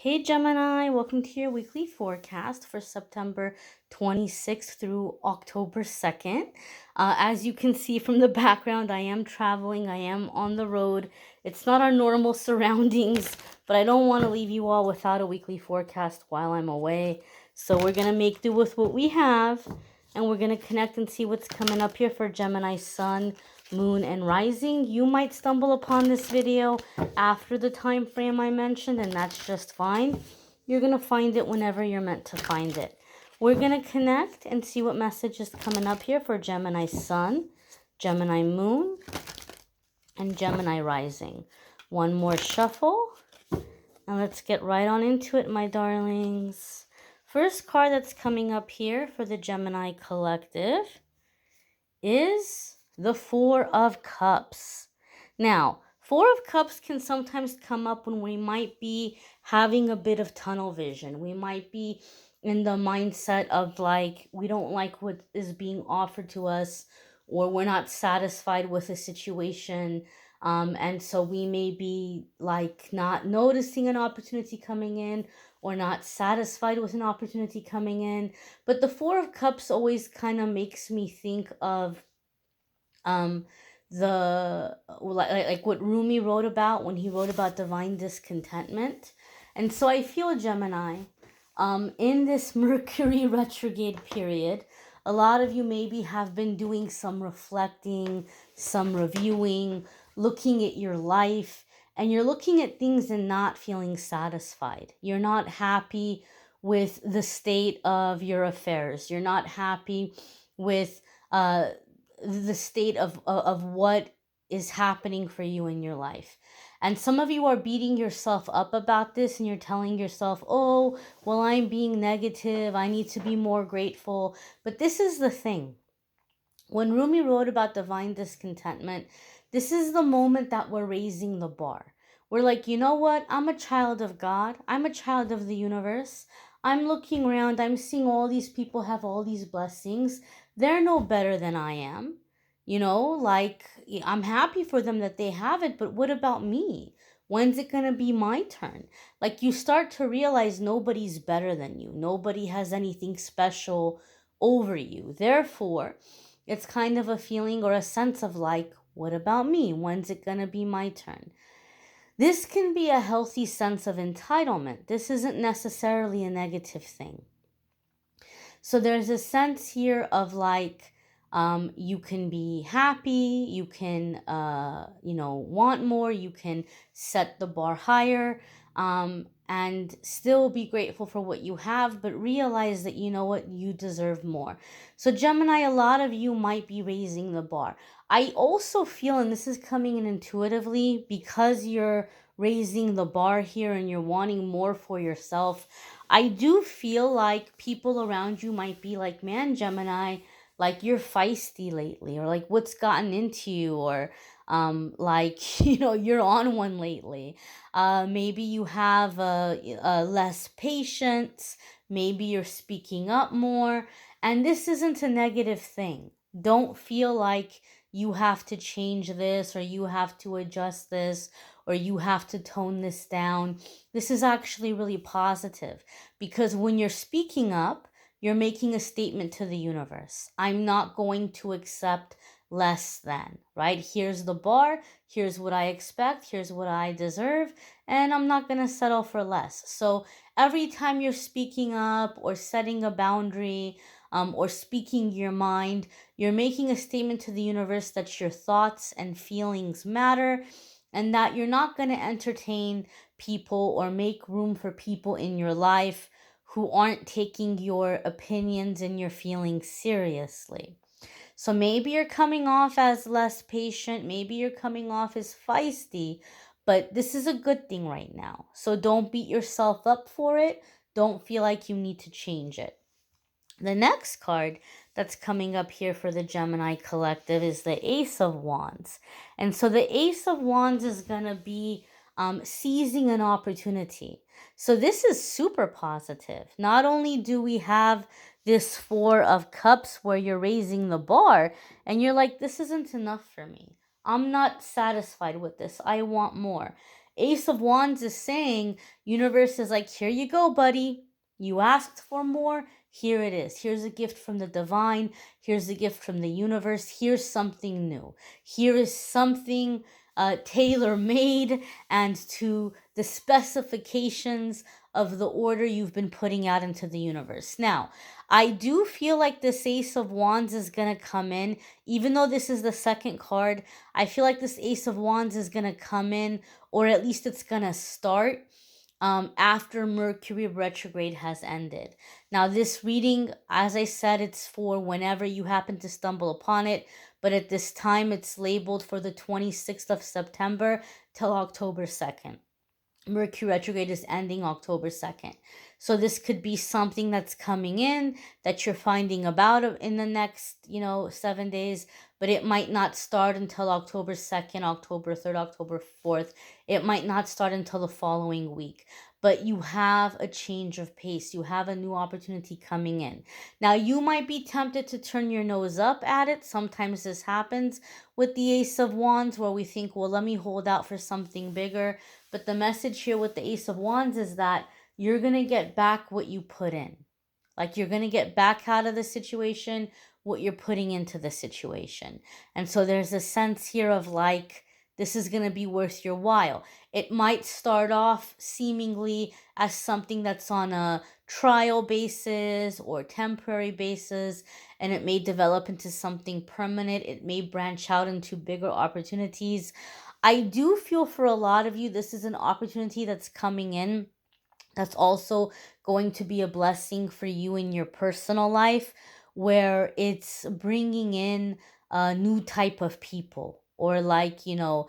Hey Gemini, welcome to your weekly forecast for September 26th through October 2nd. As you can see from the background, I am traveling, I am on the road. It's not our normal surroundings, but I don't want to leave you all without a weekly forecast while I'm away. So we're going to make do with what we have, and we're going to connect and see what's coming up here for Gemini Sun, Moon, and Rising. You might stumble upon this video after the time frame I mentioned, and that's just fine. You're going to find it whenever you're meant to find it. We're going to connect and see what message is coming up here for Gemini Sun, Gemini Moon, and Gemini Rising. One more shuffle, and let's get right on into it, my darlings. First card that's coming up here for the Gemini Collective is the Four of Cups. Now, Four of Cups can sometimes come up when we might be having a bit of tunnel vision. We might be in the mindset of like, we don't like what is being offered to us, or we're not satisfied with a situation. And so we may be like not noticing an opportunity coming in, or not satisfied with an opportunity coming in. But the Four of Cups always kind of makes me think of the like what Rumi wrote about when he wrote about divine discontentment. And so I feel, Gemini, in this Mercury retrograde period, a lot of you maybe have been doing some reflecting, some reviewing, looking at your life, and you're looking at things and not feeling satisfied. You're not happy with the state of your affairs. You're not happy with the state of what is happening for you in your life. And some of you are beating yourself up about this, and you're telling yourself, oh, well, I'm being negative, I need to be more grateful. But this is the thing. When Rumi wrote about divine discontentment, this is the moment that we're raising the bar. We're like, you know what? I'm a child of God. I'm a child of the universe. I'm looking around. I'm seeing all these people have all these blessings. They're no better than I am. You know, like, I'm happy for them that they have it, but what about me? When's it going to be my turn? Like, you start to realize nobody's better than you. Nobody has anything special over you. Therefore, it's kind of a feeling or a sense of like, what about me? When's it going to be my turn? This can be a healthy sense of entitlement. This isn't necessarily a negative thing. So there's a sense here of like, you can be happy, you can, want more, you can set the bar higher, and still be grateful for what you have, but realize that, you know what, you deserve more. So Gemini, a lot of you might be raising the bar. I also feel, and this is coming in intuitively, because you're raising the bar here and you're wanting more for yourself, I do feel like people around you might be like, man, Gemini, like you're feisty lately, or like what's gotten into you, or like, you're on one lately. Maybe you have less patience. Maybe you're speaking up more. And this isn't a negative thing. Don't feel like you have to change this, or you have to adjust this, or you have to tone this down. This is actually really positive, because when you're speaking up, you're making a statement to the universe. I'm not going to accept less than, right? Here's the bar. Here's what I expect. Here's what I deserve. And I'm not going to settle for less. So every time you're speaking up or setting a boundary, or speaking your mind, you're making a statement to the universe that your thoughts and feelings matter, and that you're not going to entertain people or make room for people in your life who aren't taking your opinions and your feelings seriously. So maybe you're coming off as less patient, maybe you're coming off as feisty, but this is a good thing right now. So don't beat yourself up for it. Don't feel like you need to change it. The next card that's coming up here for the Gemini Collective is the Ace of Wands. And so the Ace of Wands is going to be seizing an opportunity. So this is super positive. Not only do we have this Four of Cups where you're raising the bar and you're like, this isn't enough for me. I'm not satisfied with this. I want more. Ace of Wands is saying, universe is like, here you go, buddy. You asked for more. Here it is. Here's a gift from the divine. Here's a gift from the universe. Here's something new. Here is something tailor-made and to the specifications of the order you've been putting out into the universe. Now, I do feel like this Ace of Wands is going to come in, even though this is the second card. I feel like this Ace of Wands is going to come in, or at least it's going to start after Mercury retrograde has ended. Now, this reading, as I said, it's for whenever you happen to stumble upon it, but at this time, it's labeled for the 26th of September till October 2nd. Mercury retrograde is ending October 2nd. So this could be something that's coming in that you're finding about in the next, 7 days, but it might not start until October 2nd, October 3rd, October 4th. It might not start until the following week. But you have a change of pace. You have a new opportunity coming in. Now, you might be tempted to turn your nose up at it. Sometimes this happens with the Ace of Wands where we think, well, let me hold out for something bigger. But the message here with the Ace of Wands is that you're going to get back what you put in. Like you're going to get back out of the situation what you're putting into the situation. And so there's a sense here of like, this is going to be worth your while. It might start off seemingly as something that's on a trial basis or temporary basis, and it may develop into something permanent. It may branch out into bigger opportunities. I do feel for a lot of you, this is an opportunity that's coming in that's also going to be a blessing for you in your personal life, where it's bringing in a new type of people. Or like, so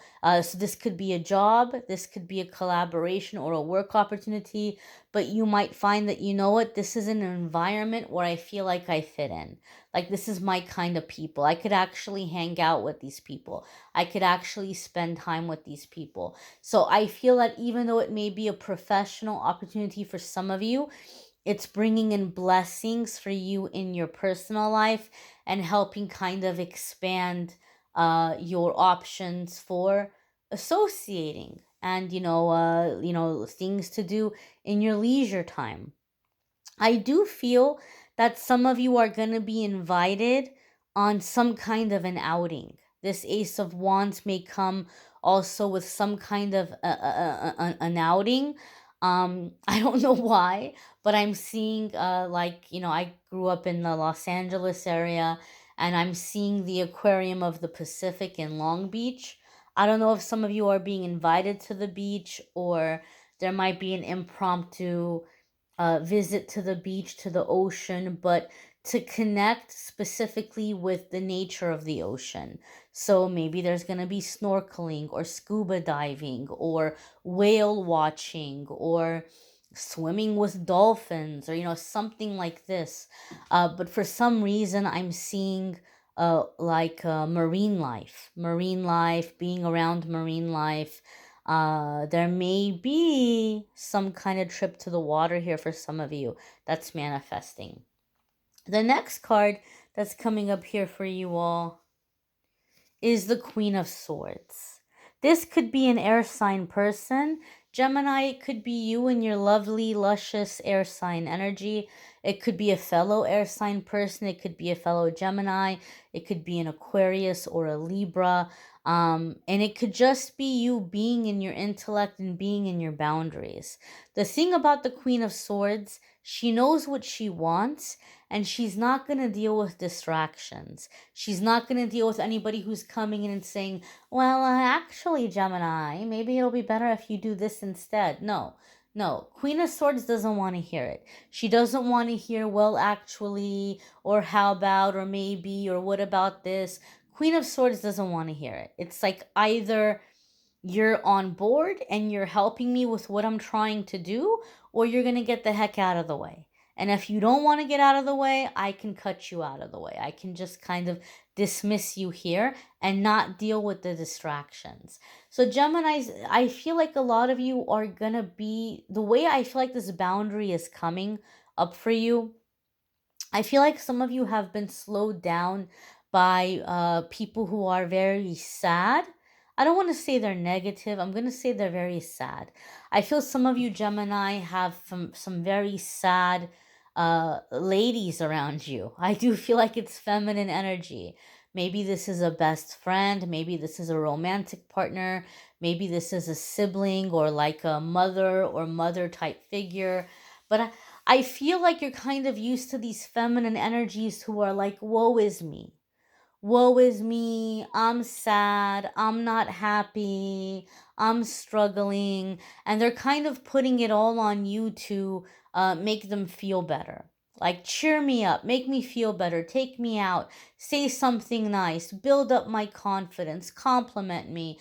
this could be a job, this could be a collaboration or a work opportunity, but you might find that, this is an environment where I feel like I fit in. Like this is my kind of people. I could actually hang out with these people. I could actually spend time with these people. So I feel that even though it may be a professional opportunity for some of you, it's bringing in blessings for you in your personal life and helping kind of expand your options for associating and things to do in your leisure time. I do feel that some of you are going to be invited on some kind of an outing. This Ace of Wands may come also with some kind of an outing. I don't know why, but I'm seeing I grew up in the Los Angeles area, and I'm seeing the Aquarium of the Pacific in Long Beach. I don't know if some of you are being invited to the beach, or there might be an impromptu visit to the beach, to the ocean, but to connect specifically with the nature of the ocean. So maybe there's going to be snorkeling or scuba diving or whale watching or swimming with dolphins or, something like this. But for some reason, I'm seeing marine life, being around marine life. There may be some kind of trip to the water here for some of you that's manifesting. The next card that's coming up here for you all is the Queen of Swords. This could be an air sign person. Gemini, it could be you and your lovely, luscious air sign energy. It could be a fellow air sign person. It could be a fellow Gemini. It could be an Aquarius or a Libra. And it could just be you being in your intellect and being in your boundaries. The thing about the Queen of Swords, she knows what she wants, and she's not going to deal with distractions. She's not going to deal with anybody who's coming in and saying, well, actually, Gemini, maybe it'll be better if you do this instead. No. Queen of Swords doesn't want to hear it. She doesn't want to hear, well, actually, or how about, or maybe, or what about this. Queen of Swords doesn't want to hear it. It's like either you're on board and you're helping me with what I'm trying to do, or you're going to get the heck out of the way. And if you don't want to get out of the way, I can cut you out of the way. I can just kind of dismiss you here and not deal with the distractions. So Geminis, I feel like a lot of you are going to be, the way I feel like this boundary is coming up for you, I feel like some of you have been slowed down by people who are very sad. I don't want to say they're negative. I'm going to say they're very sad. I feel some of you Gemini have some very sad ladies around you. I do feel like it's feminine energy. Maybe this is a best friend, maybe this is a romantic partner, maybe this is a sibling or like a mother or mother type figure. But I feel like you're kind of used to these feminine energies who are like, woe is me. Woe is me, I'm sad, I'm not happy, I'm struggling. And they're kind of putting it all on you to make them feel better. Like, cheer me up, make me feel better, take me out, say something nice, build up my confidence, compliment me,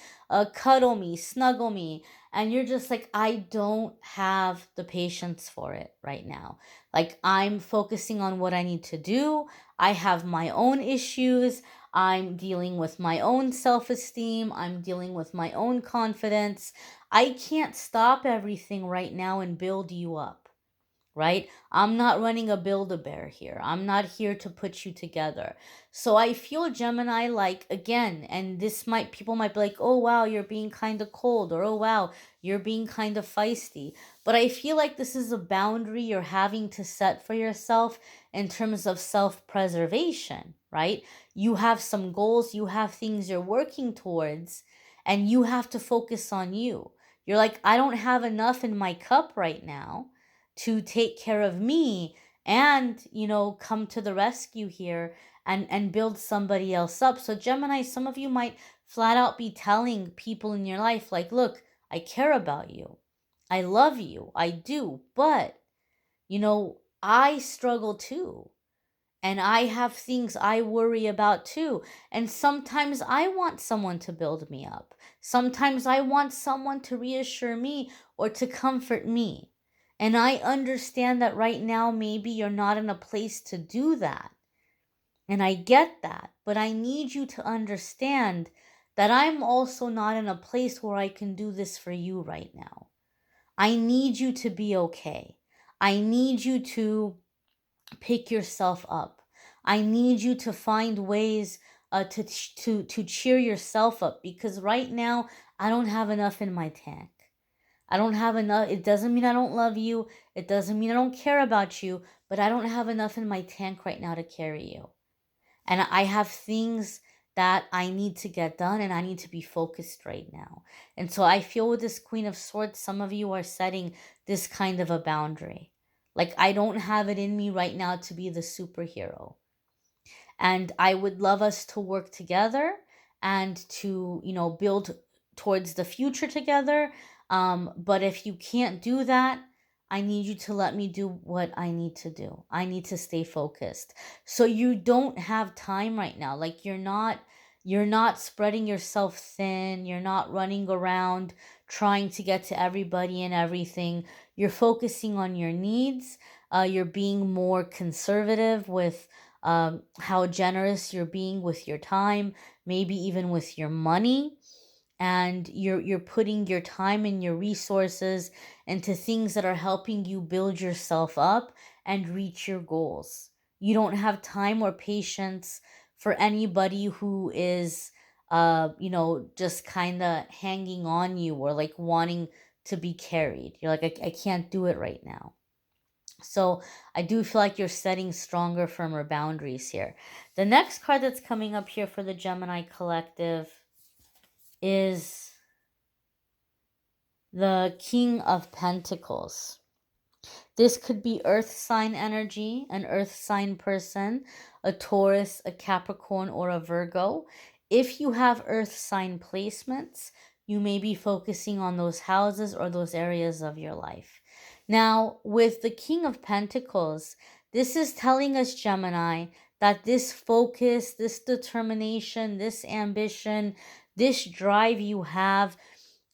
cuddle me, snuggle me. And you're just like, I don't have the patience for it right now. Like, I'm focusing on what I need to do. I have my own issues. I'm dealing with my own self esteem. I'm dealing with my own confidence. I can't stop everything right now and build you up, right? I'm not running a Build-A-Bear here. I'm not here to put you together. So I feel Gemini like, again, and this might, people might be like, oh wow, you're being kind of cold, or oh wow, you're being kind of feisty. But I feel like this is a boundary you're having to set for yourself in terms of self-preservation, right? You have some goals, you have things you're working towards, and you have to focus on you. You're like, I don't have enough in my cup right now to take care of me and, come to the rescue here and build somebody else up. So Gemini, some of you might flat out be telling people in your life like, look, I care about you, I love you, I do, but I struggle too, and I have things I worry about too. And sometimes I want someone to build me up. Sometimes I want someone to reassure me or to comfort me. And I understand that right now, maybe you're not in a place to do that. And I get that. But I need you to understand that I'm also not in a place where I can do this for you right now. I need you to be okay. I need you to pick yourself up. I need you to find ways to cheer yourself up, because right now I don't have enough in my tank. I don't have enough. It doesn't mean I don't love you. It doesn't mean I don't care about you, but I don't have enough in my tank right now to carry you. And I have things that I need to get done, and I need to be focused right now. And so I feel with this Queen of Swords, some of you are setting this kind of a boundary. Like, I don't have it in me right now to be the superhero. And I would love us to work together and to, build towards the future together. But if you can't do that, I need you to let me do what I need to do. I need to stay focused. So you don't have time right now. Like, you're not spreading yourself thin. You're not running around trying to get to everybody and everything. You're focusing on your needs. You're being more conservative with how generous you're being with your time, maybe even with your money. And you're putting your time and your resources into things that are helping you build yourself up and reach your goals. You don't have time or patience for anybody who is just kind of hanging on you or like wanting to be carried. You're like, I can't do it right now. So I do feel like you're setting stronger, firmer boundaries here. The next card that's coming up here for the Gemini collective is the King of Pentacles. This could be earth sign energy, an earth sign person, a Taurus, a Capricorn, or a Virgo. If you have earth sign placements, you may be focusing on those houses or those areas of your life. Now, with the King of Pentacles, this is telling us, Gemini, that this focus, this determination, this ambition, this drive you have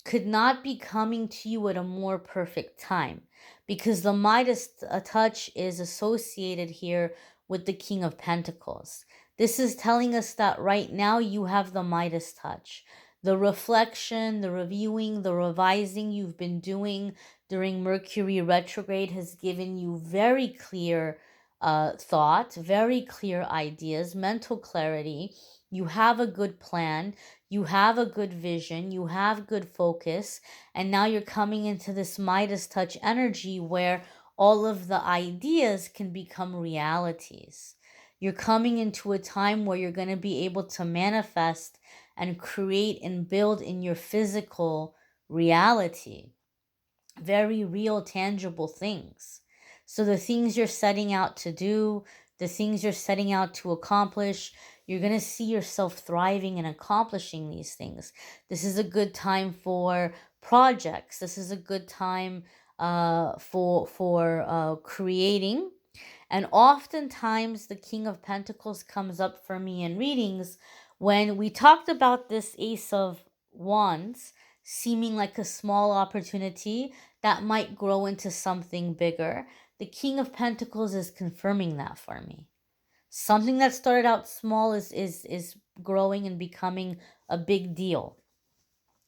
could not be coming to you at a more perfect time, because the Midas touch is associated here with the King of Pentacles. This is telling us that right now you have the Midas touch. The reflection, the reviewing, the revising you've been doing during Mercury retrograde has given you very clear thought, very clear ideas, mental clarity. You have a good plan. You have a good vision, you have good focus, and now you're coming into this Midas touch energy where all of the ideas can become realities. You're coming into a time where you're going to be able to manifest and create and build in your physical reality very real, tangible things. So the things you're setting out to do, the things you're setting out to accomplish, you're going to see yourself thriving and accomplishing these things. This is a good time for projects. This is a good time for creating. And oftentimes the King of Pentacles comes up for me in readings when we talked about this Ace of Wands seeming like a small opportunity that might grow into something bigger. The King of Pentacles is confirming that for me. Something that started out small is growing and becoming a big deal.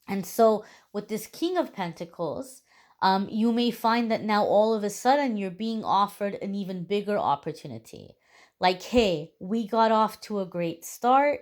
And so with this King of Pentacles, you may find that now all of a sudden you're being offered an even bigger opportunity. Like, hey, we got off to a great start.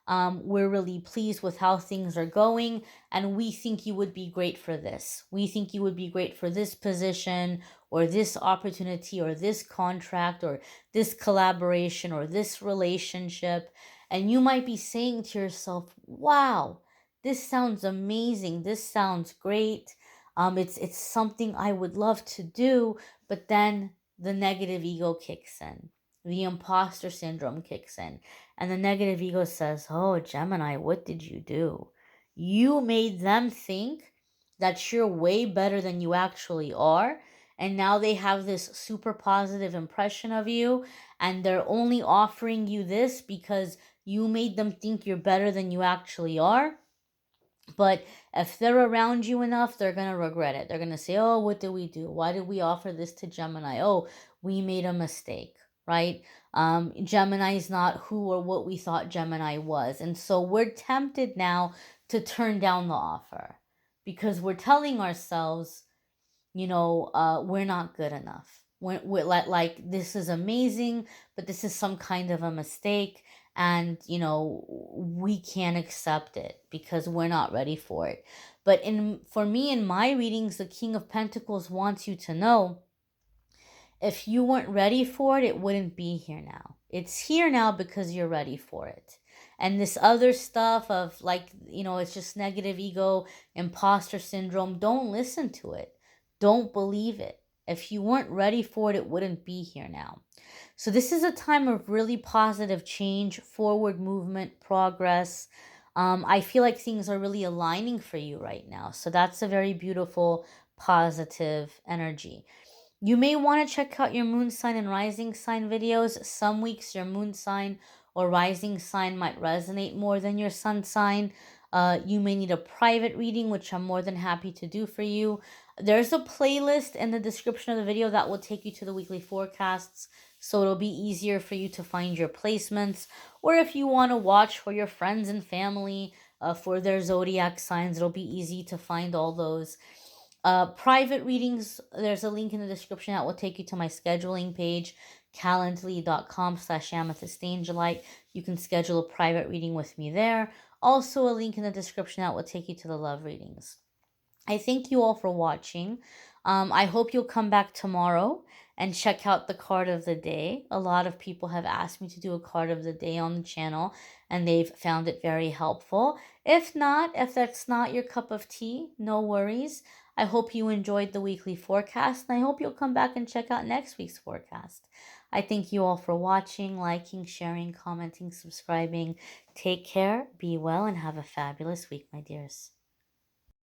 We're really pleased with how things are going, and we think you would be great for this. We think you would be great for this position, or this opportunity, or this contract, or this collaboration, or this relationship. And you might be saying to yourself, wow, this sounds amazing. This sounds great. It's something I would love to do, but then the negative ego kicks in. The imposter syndrome kicks in. And the negative ego says, oh, Gemini, what did you do? You made them think that you're way better than you actually are. And now they have this super positive impression of you. And they're only offering you this because you made them think you're better than you actually are. But if they're around you enough, they're going to regret it. They're going to say, oh, what did we do? Why did we offer this to Gemini? Oh, we made a mistake, right? Gemini is not who or what we thought Gemini was. And so we're tempted now to turn down the offer because we're telling ourselves, we're not good enough. We're like, this is amazing, but this is some kind of a mistake. And, we can't accept it because we're not ready for it. But for me, in my readings, the King of Pentacles wants you to know if you weren't ready for it, it wouldn't be here now. It's here now because you're ready for it. And this other stuff of it's just negative ego, imposter syndrome, don't listen to it. Don't believe it. If you weren't ready for it, it wouldn't be here now. So this is a time of really positive change, forward movement, progress. I feel like things are really aligning for you right now. So that's a very beautiful, positive energy. You may want to check out your moon sign and rising sign videos. Some weeks your moon sign or rising sign might resonate more than your sun sign. You may need a private reading, which I'm more than happy to do for you. There's a playlist in the description of the video that will take you to the weekly forecasts, so it'll be easier for you to find your placements. Or if you want to watch for your friends and family for their zodiac signs, it'll be easy to find all those. Private readings, there's a link in the description that will take you to my scheduling page, calendly.com/amethystangelite. You can schedule a private reading with me there. Also a link in the description that will take you to the love readings. I thank you all for watching. I hope you'll come back tomorrow and check out the card of the day. A lot of people have asked me to do a card of the day on the channel, and they've found it very helpful. If not, if that's not your cup of tea, no worries. I hope you enjoyed the weekly forecast, and I hope you'll come back and check out next week's forecast. I thank you all for watching, liking, sharing, commenting, subscribing. Take care, be well, and have a fabulous week, my dears.